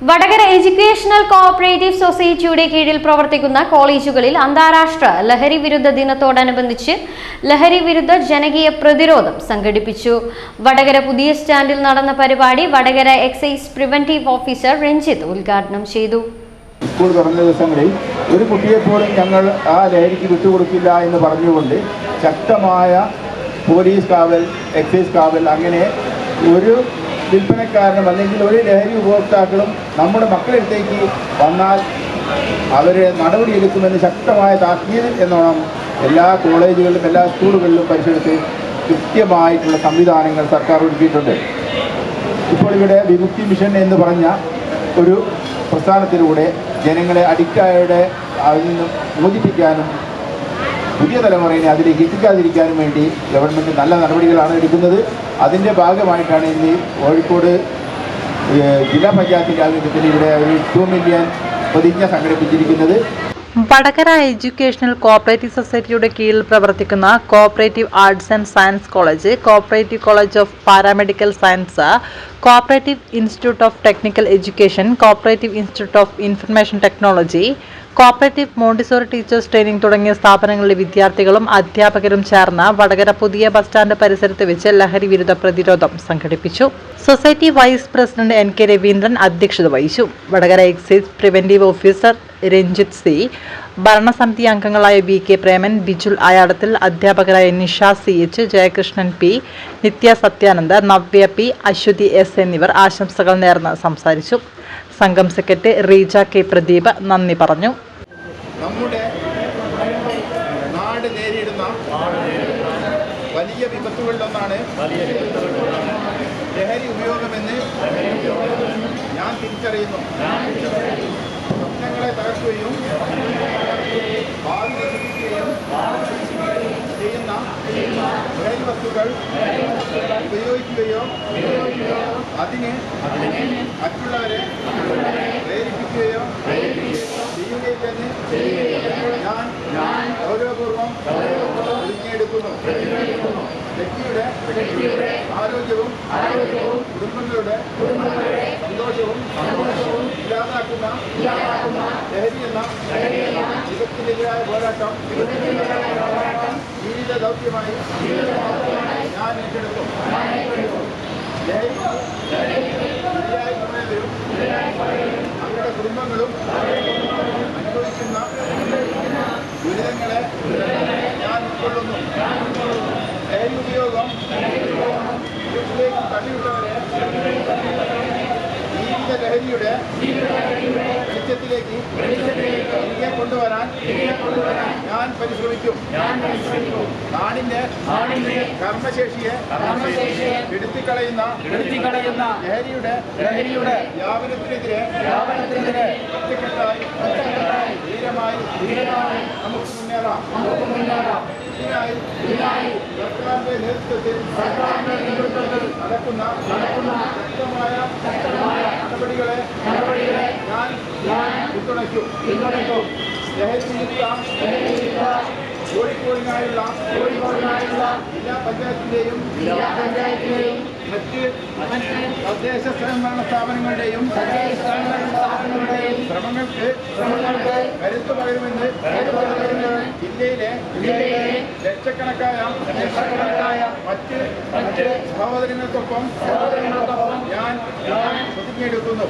Vadakara educational cooperative സൊസൈറ്റിയുടെ കീഴിൽ പ്രവർത്തിക്കുന്ന കോളേജുകളിൽ അന്താരാഷ്ട്ര ലഹരി വിരുദ്ധ ദിനത്തോടനുബന്ധിച്ച് ലഹരി വിരുദ്ധ ജനകീയ പ്രതിരോധം സംഘടിപ്പിച്ചു. വടകര പുതിയ സ്റ്റാൻഡിൽ നടന്ന പരിപാടി Vadakara excise preventive officer Ranjith ഉദ്ഘാടനം ചെയ്തു. സ്കൂൾ തുറന്ന ദിവസങ്ങളിൽ ഒരു കുട്ടിയെപ്പോലും ഞങ്ങൾ ആ ലഹരിക്ക് വിട്ടുകൊടുക്കില്ല എന്ന് പറഞ്ഞുകൊണ്ട് ശക്തമായ പോലീസ് കാവൽ, എക്സൈസ് കാവൽ, അങ്ങനെ ഒരു വിൽപ്പനക്കാരനും അല്ലെങ്കിൽ ഒരു ലഹരി ഉപഭോക്താക്കളും നമ്മുടെ മക്കളടുത്തേക്ക് വന്നാൽ അവരെ നടപടിയെടുക്കുമെന്ന് ശക്തമായ താക്കീത് എന്നോണം എല്ലാ കോളേജുകളിലും എല്ലാ സ്കൂളുകളിലും പരിശോധിച്ച് കൃത്യമായിട്ടുള്ള സംവിധാനങ്ങൾ സർക്കാർ ഒരുക്കിയിട്ടുണ്ട്. ഇപ്പോൾ ഇവിടെ വിമുക്തി മിഷൻ എന്ന് പറഞ്ഞ ഒരു പ്രസ്ഥാനത്തിലൂടെ ജനങ്ങളെ അഡിക്റ്റായുടെ അതിൽ നിന്നും മോചിപ്പിക്കാനും പുതിയ തലമുറയെ അതിലേക്ക് എത്തിക്കാതിരിക്കാനും വേണ്ടി ഗവൺമെൻറ് നല്ല നടപടികളാണ് എടുക്കുന്നത്. അതിൻ്റെ ഭാഗമായിട്ടാണ് ഇന്ന് കോഴിക്കോട് ജില്ലാ പഞ്ചായത്തിൻ്റെ ആഭിമുഖ്യത്തിൽ ഇവിടെ ഒരു 2 മില്യൺ പ്രതിജ്ഞ സംഘടിപ്പിച്ചിരിക്കുന്നത്. വടകര എഡ്യൂക്കേഷണൽ കോഓപ്പറേറ്റീവ് സൊസൈറ്റിയുടെ കീഴിൽ പ്രവർത്തിക്കുന്ന cooperative arts and science college, cooperative college of paramedical science, cooperative institute of technical education, cooperative institute of information technology, cooperative Montessori teachers training തുടങ്ങിയ സ്ഥാപനങ്ങളിലെ വിദ്യാർത്ഥികളും അധ്യാപകരും ചേർന്ന് വടകര പുതിയ ബസ് സ്റ്റാൻഡ് പരിസരത്ത് വെച്ച് ലഹരി വിരുദ്ധ പ്രതിരോധം സംഘടിപ്പിച്ചു. Society vice president NK Raveendran അധ്യക്ഷത വഹിച്ചു. Vatakara excise preventive officer Ranjith C, ഭരണസമിതി അംഗങ്ങളായ VK പ്രേമൻ, ബിജുൽ അയാടത്തിൽ, അധ്യാപകരായ നിഷ CH, ജയകൃഷ്ണൻ P, നിത്യ സത്യാനന്ദ്, നവ്യ P, അശ്വതി S എന്നിവർ ആശംസകൾ നേർന്ന് സംസാരിച്ചു. സംഘം സെക്രട്ടറി റീജ K പ്രദീപ് നന്ദി പറഞ്ഞു. നമ്മുടെ നാട് നേരിടുന്ന വലിയ വിപത്തുകളിലൊന്നാണ് ലഹരി ഉപയോഗമെന്ന് ഞാൻ തിരിച്ചറിയുന്നു. സ്വപ്നങ്ങളെ തകർക്കുകയും ഭാവി നശിപ്പിക്കുകയും ചെയ്യുന്ന ലഹരി വസ്തുക്കൾ ഉപയോഗിക്കുകയോ അതിന് മറ്റുള്ളവരെ പ്രേരിപ്പിക്കുകയോ ചെയ്യുകയില്ലെന്ന് ഞാൻ ഗൗരവപൂർവ്വം പ്രതിജ്ഞയെടുക്കുന്നു. വ്യക്തിയുടെ ആരോഗ്യവും കുടുംബങ്ങളുടെ സന്തോഷവും ഇല്ലാതാക്കുന്ന ലഹരി എന്ന വിപത്തിനെതിരായ പോരാട്ടം ജീവിത ദൗത്യമായി ഞാൻ ഏറ്റെടുക്കും. ശരിയായ സമയത്തും അവരുടെ കുടുംബങ്ങളും അനുഭവിക്കുന്ന ദുരിതങ്ങളെ ഞാൻ ഉൾക്കൊള്ളുന്നു. ലഹരി ഉപയോഗം വീട്ടിലേക്ക് തള്ളിവിട്ടവരെ ജീവിത ലഹരിയുടെ വെളിച്ചത്തിലേക്ക് തിരികെ കൊണ്ടുവരാൻ ഞാൻ പരിശ്രമിക്കും. നാടിന്റെ കർമ്മശേഷിയെ എടുത്തിക്കളയുന്ന ലഹരിയുടെ വ്യാപനത്തിനെതിരെ ഒറ്റക്കെട്ടായി ധീരമായി നമുക്ക് മുന്നേറാം. ഇതിനായി സർക്കാരിന്റെ നേതൃത്വത്തിൽ നടക്കുന്ന ശക്തമായ നടപടികളെ ഞാൻ പിന്തുണയ്ക്കും. ലഹരിമുക്ത കോഴിക്കോടിനായുള്ള ജില്ലാ പഞ്ചായത്തിന്റെയും മറ്റ് തദ്ദേശ സ്വയംഭരണ സ്ഥാപനങ്ങളുടെയും ശ്രമങ്ങൾക്ക് കരുത്തു പകരുമെന്ന് ജില്ലയിലെ ലക്ഷക്കണക്കായ മറ്റ് സഹോദരങ്ങൾക്കൊപ്പം ഞാൻ പ്രതിജ്ഞയെടുക്കുന്നു.